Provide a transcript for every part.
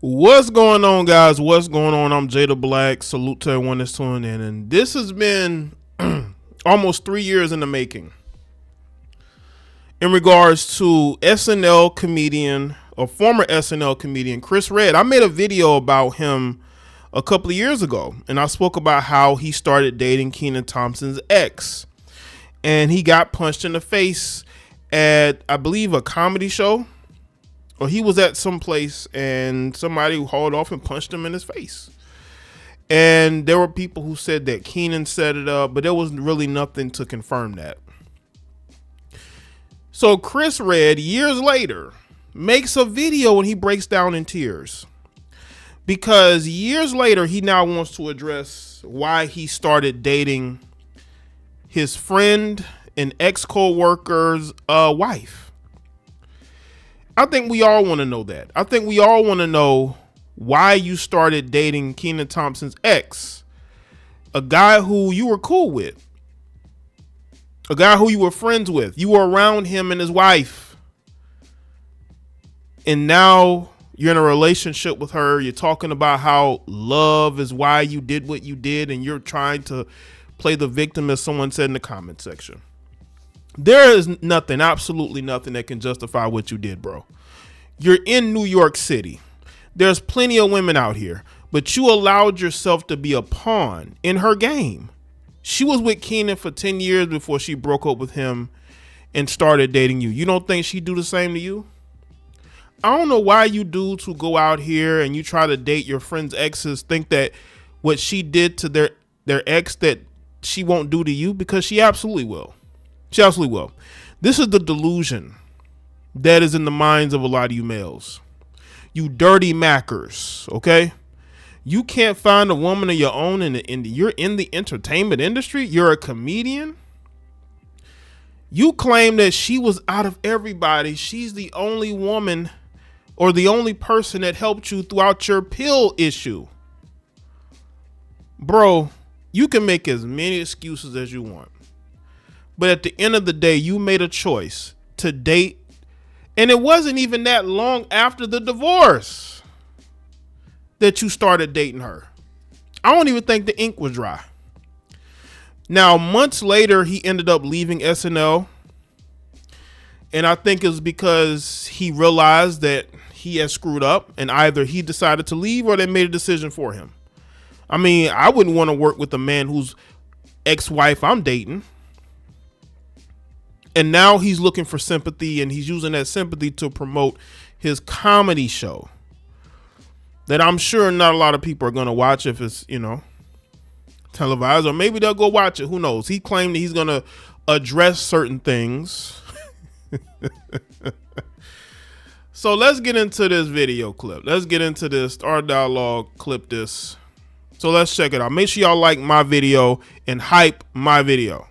What's going on, guys? What's going on? I'm Jay the Black. Salute to everyone that's tuning in. And this has been almost 3 years in the making. In regards to SNL comedian, or former SNL comedian, Chris Redd. I made a video about him a couple of years ago. And I spoke about how he started dating Kenan Thompson's ex. And he got punched in the face at, I believe, a comedy show. Or he was at some place and somebody hauled off and punched him in his face. And there were people who said that Kenan set it up, but there was really nothing to confirm that. So Chris Redd, years later, makes a video and he breaks down in tears. Because years later, he now wants to address why he started dating his friend and ex-co-worker's wife. I think we all want to know that. I think we all want to know why you started dating Kenan Thompson's ex, a guy who you were cool with, a guy who you were friends with. You were around him and his wife. And now you're in a relationship with her. You're talking about how love is why you did what you did, and you're trying to play the victim, as someone said in the comment section. There is nothing, absolutely nothing that can justify what you did, bro. You're in New York City. There's plenty of women out here, but you allowed yourself to be a pawn in her game. She was with Kenan for 10 years before she broke up with him and started dating you. You don't think she'd do the same to you? I don't know why you dudes who go out here and you try to date your friends' exes think that what she did to their ex that she won't do to you, because she absolutely will. She absolutely will. This is the delusion that is in the minds of a lot of you males. You dirty mackers, okay? You can't find a woman of your own you're in the entertainment industry. You're a comedian. You claim that she was out of everybody. She's the only woman or the only person that helped you throughout your pill issue. Bro, you can make as many excuses as you want. But at the end of the day, you made a choice to date. And it wasn't even that long after the divorce that you started dating her. I don't even think the ink was dry. Now, months later, he ended up leaving SNL. And I think it was because he realized that he had screwed up, and either he decided to leave or they made a decision for him. I mean, I wouldn't want to work with a man whose ex-wife I'm dating. And now he's looking for sympathy, and he's using that sympathy to promote his comedy show that I'm sure not a lot of people are going to watch if it's, televised, or maybe they'll go watch it. Who knows? He claimed that he's going to address certain things. So let's get into this video clip. Let's get into this. Our dialogue, clip this. So let's check it out. Make sure y'all like my video and hype my video.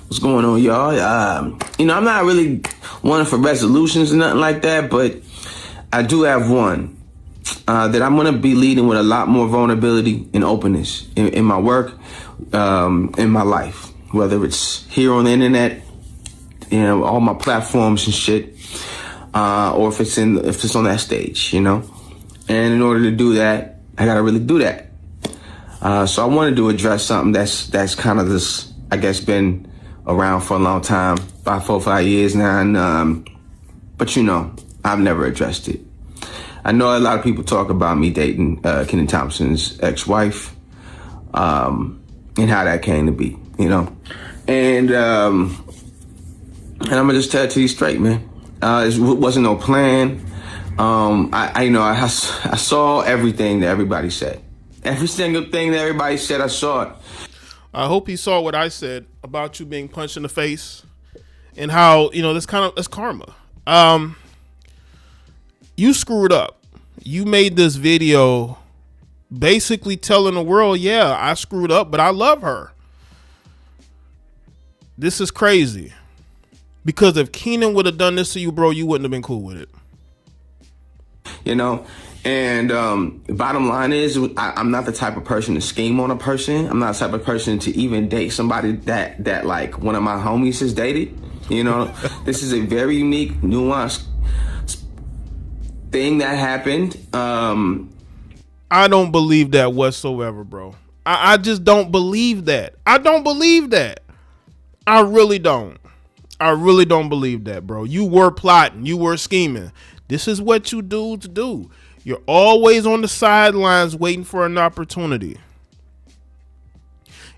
What's going on, y'all? I'm not really one for resolutions or nothing like that, but I do have one that I'm going to be leading with a lot more vulnerability and openness in my work, in my life, whether it's here on the internet, all my platforms and shit, or if it's on that stage, And in order to do that, I got to really do that. So I wanted to address something that's kind of this, I guess, been around for a long time, 4-5 years now, and but I've never addressed it. I know a lot of people talk about me dating Kenan Thompson's ex-wife, and how that came to be, and I'm gonna just tell it to you straight, man. It wasn't no plan. I saw everything that everybody said. Every single thing that everybody said, I saw it. I hope he saw what I said about you being punched in the face and how, that's karma. You screwed up. You made this video basically telling the world, yeah, I screwed up, but I love her. This is crazy. Because if Kenan would have done this to you, bro, you wouldn't have been cool with it. And bottom line is, I'm not the type of person to scheme on a person. I'm not the type of person to even date somebody that like one of my homies has dated. This is a very unique, nuanced thing that happened. I don't believe that whatsoever, bro. I just don't believe that. I don't believe that. I really don't. I really don't believe that, bro. You were plotting. You were scheming. This is what you do. You're always on the sidelines waiting for an opportunity.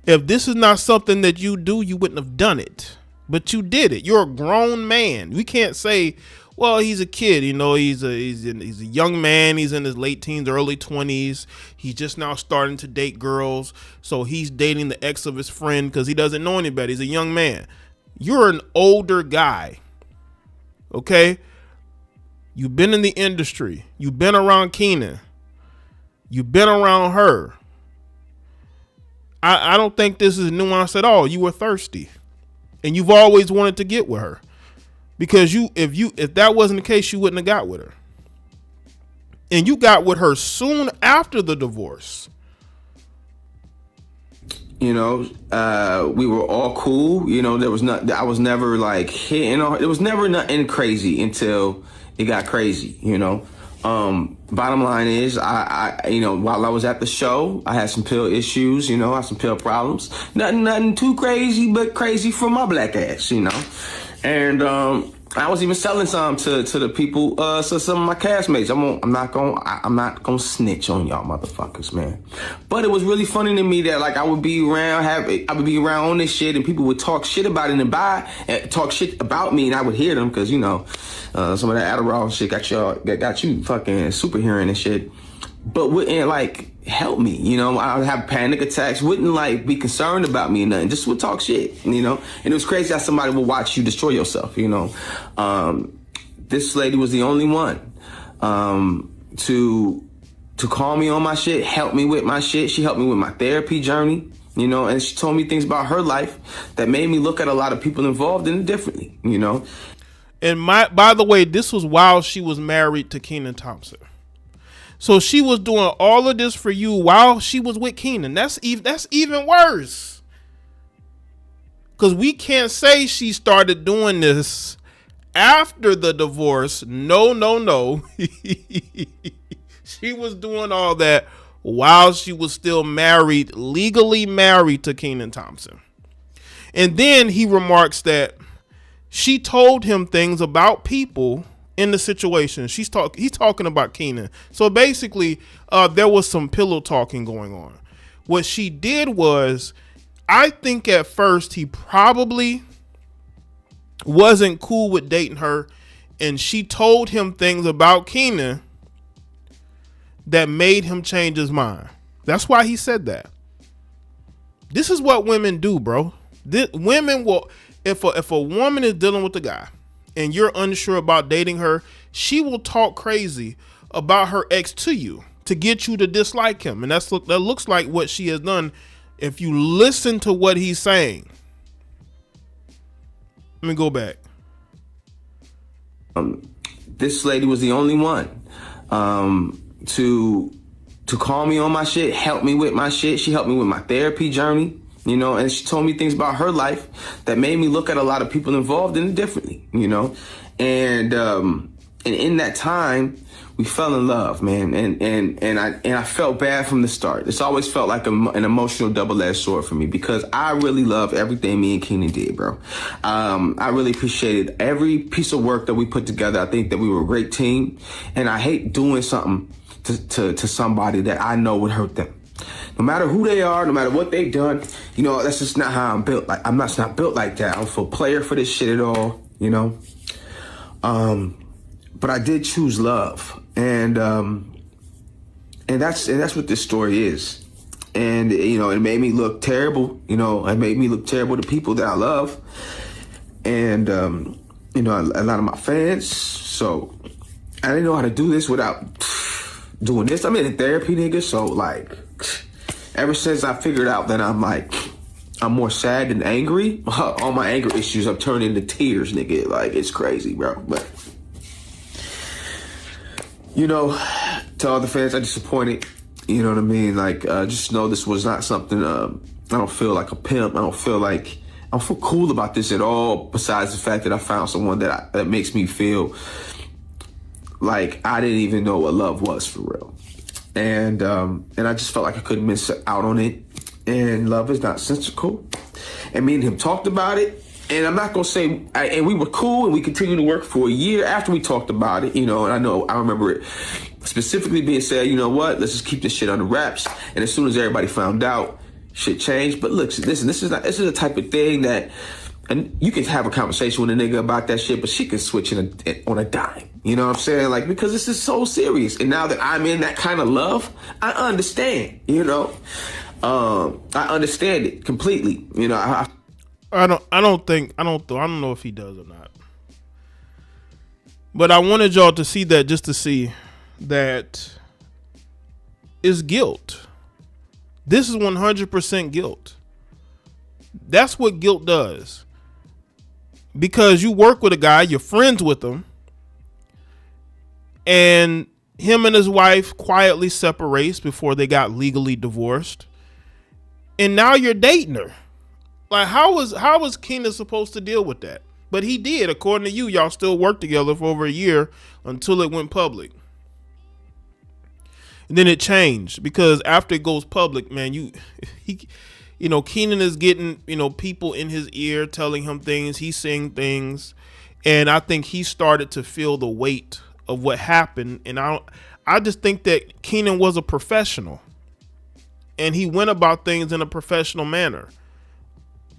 If this is not something that you do, you wouldn't have done it. But you did it. You're a grown man. We can't say, well, he's a kid. You know, he's a young man. He's in his late teens, early 20s. He's just now starting to date girls. So he's dating the ex of his friend because he doesn't know any better. He's a young man. You're an older guy. Okay? You've been in the industry. You've been around Kenan. You've been around her. I don't think this is nuanced at all. You were thirsty. And you've always wanted to get with her. Because if that wasn't the case, you wouldn't have got with her. And you got with her soon after the divorce. You know, we were all cool. You know, I was never like hitting on her. There was never nothing crazy until it got crazy, you know. Bottom line is, I you know, while I was at the show, I had some pill issues, you know, I had some pill problems. Nothing too crazy, but crazy for my black ass, you know. And I was even selling some to the people, so some of my castmates. I'm not gonna snitch on y'all motherfuckers, man. But it was really funny to me that like I would be around on this shit, and people would talk shit about it and talk shit about me, and I would hear them because you know some of that Adderall shit got you fucking super hearing and shit. But wouldn't like help me, you know. I would have panic attacks, wouldn't like be concerned about me and nothing, just would talk shit, you know. And it was crazy how somebody would watch you destroy yourself, you know. This lady was the only one to call me on my shit, help me with my shit. She helped me with my therapy journey, you know, and she told me things about her life that made me look at a lot of people involved in it differently, you know. And by the way, this was while she was married to Kenan Thompson. So she was doing all of this for you while she was with Kenan. That's even worse. Because we can't say she started doing this after the divorce. No. She was doing all that while she was still married, legally married to Kenan Thompson. And then he remarks that she told him things about people in the situation. He's talking about Kenan. So basically, there was some pillow talking going on. What she did was, I think at first he probably wasn't cool with dating her, and she told him things about Kenan that made him change his mind. That's why he said that. This is what women do, bro. Women will, if a woman is dealing with a guy and you're unsure about dating her, she will talk crazy about her ex to you to get you to dislike him. And that looks like what she has done if you listen to what he's saying. Let me go back. This lady was the only one to call me on my shit, help me with my shit. She helped me with my therapy journey, you know, and she told me things about her life that made me look at a lot of people involved in it differently, you know. And in that time, we fell in love, man. And I felt bad from the start. It's always felt like an emotional double-edged sword for me because I really love everything me and Kenan did, bro. I really appreciated every piece of work that we put together. I think that we were a great team, and I hate doing something to somebody that I know would hurt them. No matter who they are, no matter what they've done, you know, that's just not how I'm built. Like, I'm not built like that. I'm a player for this shit at all, you know. But I did choose love, and that's what this story is. And you know, it made me look terrible. You know, it made me look terrible to people that I love, and you know, a lot of my fans. So I didn't know how to do this without doing this. I'm in a therapy, nigga. So like, ever since I figured out that I'm more sad than angry, all my anger issues have turned into tears, nigga. Like, it's crazy, bro. But you know, to all the fans I disappointed, you know what I mean? Like, just know this was not something, I don't feel like a pimp. I don't feel cool about this at all, besides the fact that I found someone that makes me feel like I didn't even know what love was for real. And I just felt like I couldn't miss out on it. And love is not sensical. And me and him talked about it. And I'm not going to say, and we were cool and we continued to work for a year after we talked about it, and I remember it specifically being said, you know what, let's just keep this shit under wraps. And as soon as everybody found out, shit changed. But look, listen, this is the type of thing that, and you can have a conversation with a nigga about that shit, but she can switch on a dime. You know what I'm saying? Like, because this is so serious. And now that I'm in that kind of love, I understand, I understand it completely. I don't know if he does or not. But I wanted y'all to see that, just to see that it's guilt. This is 100% guilt. That's what guilt does. Because you work with a guy, you're friends with him, and him and his wife quietly separates before they got legally divorced. And now you're dating her. Like, how was Kenan supposed to deal with that? But he did. According to you, y'all still worked together for over a year until it went public. And then it changed, because after it goes public, man, Kenan is getting, people in his ear telling him things. He's saying things. And I think he started to feel the weight of what happened. And I just think that Kenan was a professional, and he went about things in a professional manner.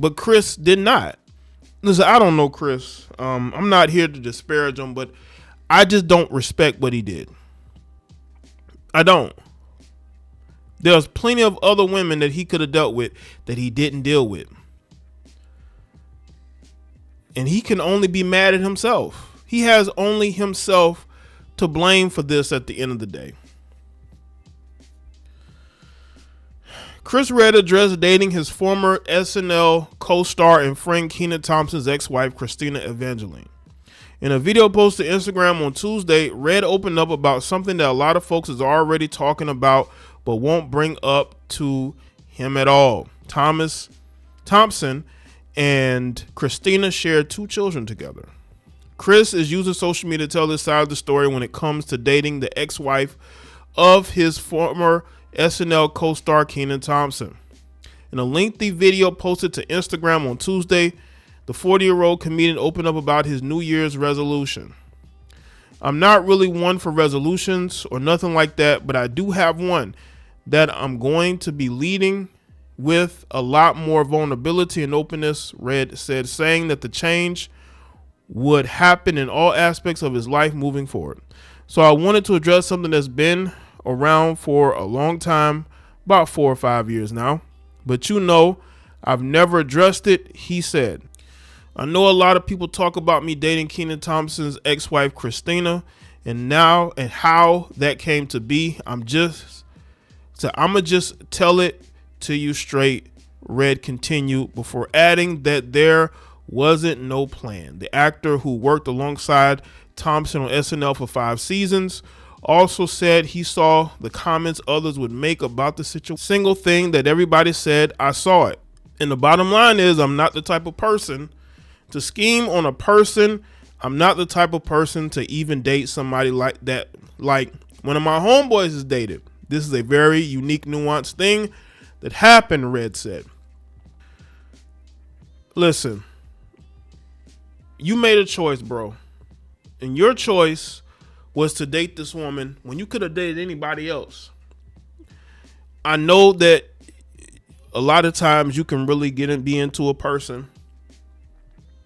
But Chris did not. Listen, I don't know Chris. I'm not here to disparage him, but I just don't respect what he did. I don't. There's plenty of other women that he could have dealt with that he didn't deal with. And he can only be mad at himself. He has only himself to blame for this at the end of the day. Chris Redd addressed dating his former SNL co-star and friend Kenan Thompson's ex-wife, Christina Evangeline. In a video posted to Instagram on Tuesday, Redd opened up about something that a lot of folks is already talking about but won't bring up to him at all. Thompson and Christina shared 2 children together. Chris is using social media to tell this side of the story when it comes to dating the ex-wife of his former SNL co-star Kenan Thompson. In a lengthy video posted to Instagram on Tuesday, the 40-year-old comedian opened up about his New Year's resolution. I'm not really one for resolutions or nothing like that, but I do have one that I'm going to be leading with a lot more vulnerability and openness, Redd said, saying that the change would happen in all aspects of his life moving forward. So I wanted to address something that's been around for a long time, about 4 or 5 years now, but I've never addressed it, he said. I know a lot of people talk about me dating Kenan Thompson's ex-wife Christina and how that came to be. I'ma just tell it to you straight, Redd continued, before adding that there wasn't no plan. The actor, who worked alongside Thompson on SNL for 5 seasons, also said he saw the comments others would make about the situation. Single thing that everybody said, I saw it. And the bottom line is, I'm not the type of person to scheme on a person. I'm not the type of person to even date somebody like that. Like one of my homeboys is dated. This is a very unique, nuanced thing that happened, Redd said. Listen, you made a choice, bro. And your choice was to date this woman when you could have dated anybody else. I know that a lot of times you can really be into a person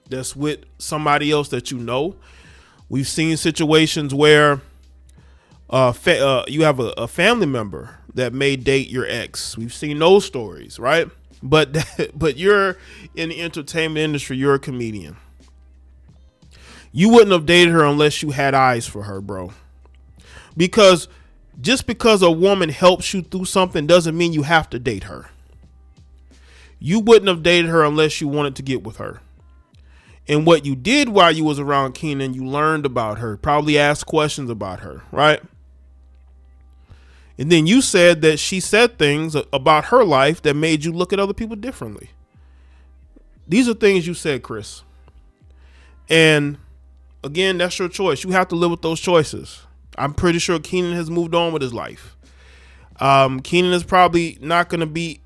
that's with somebody else that you know. We've seen situations where you have a family member that may date your ex. We've seen those stories, right? But you're in the entertainment industry. You're a comedian. You wouldn't have dated her unless you had eyes for her, bro. Because just because a woman helps you through something doesn't mean you have to date her. You wouldn't have dated her unless you wanted to get with her. And what you did while you was around Kenan, you learned about her, probably asked questions about her, right? And then you said that she said things about her life that made you look at other people differently. These are things you said, Chris. And again, that's your choice. You have to live with those choices. I'm pretty sure Kenan has moved on with his life. Kenan is probably not going to be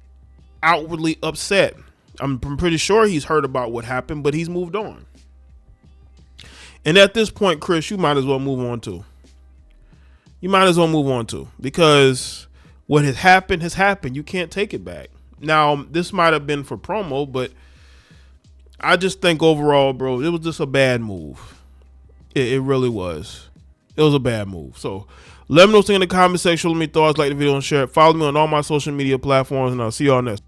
outwardly upset. I'm pretty sure he's heard about what happened, but he's moved on. And at this point, Chris, you might as well move on too. Because what has happened. You can't take it back. Now, this might have been for promo, but I just think overall, bro, it was just a bad move. It really was. It was a bad move. So let me know in the comment section. Let me thoughts, like the video and share it. Follow me on all my social media platforms, and I'll see y'all next.